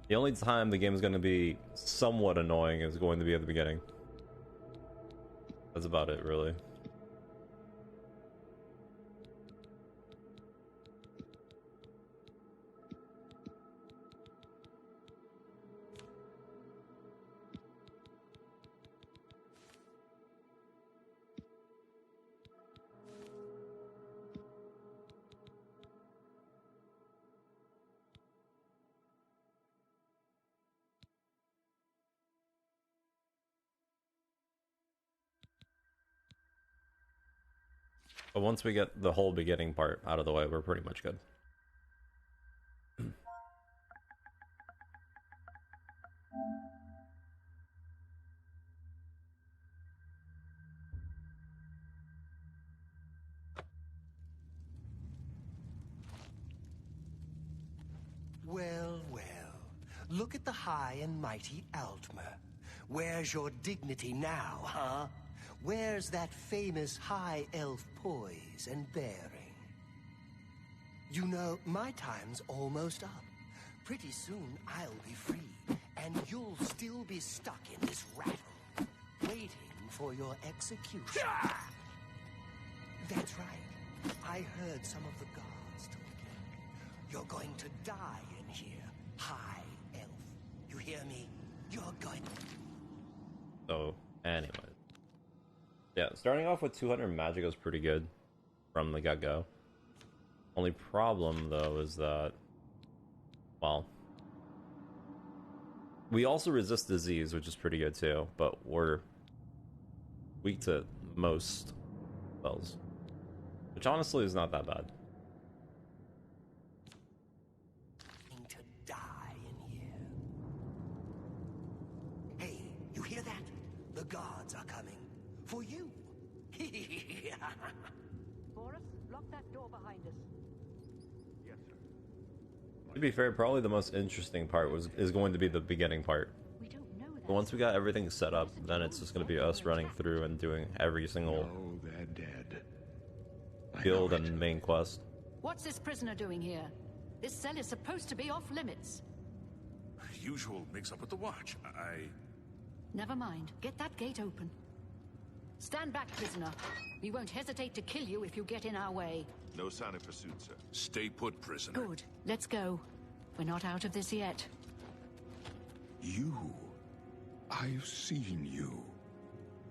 The only time the game is going to be somewhat annoying is going to be at the beginning. That's about it, really. But once we get the whole beginning part out of the way, we're pretty much good. Well, well. Look at the high and mighty Altmer. Where's your dignity now, huh? Where's that famous high elf poise and bearing? You know, my time's almost up. Pretty soon I'll be free, and you'll still be stuck in this rattle, waiting for your execution. That's right. I heard some of the guards talking. You're going to die in here, high elf. You hear me? You're going... So, anyway. Yeah, starting off with 200 magic is pretty good from the get-go. Only problem, though, is that, well, we also resist disease, which is pretty good, too, but we're weak to most spells, which honestly is not that bad. To die in here. Hey, you hear that? The guards are coming. For you. Boris, lock that door behind us. Yes, sir. To be fair, probably the most interesting part is going to be the beginning part. We don't know that. But once we got everything set up, then it's just going to be us running through and doing every single No, they're dead. guild and main quest. What's this prisoner doing here? This cell is supposed to be off limits. Usual mix-up with the watch. Never mind. Get that gate open. Stand back, prisoner. We won't hesitate to kill you if you get in our way. No sign of pursuit, sir. Stay put, prisoner. Good. Let's go. We're not out of this yet. You. I've seen you.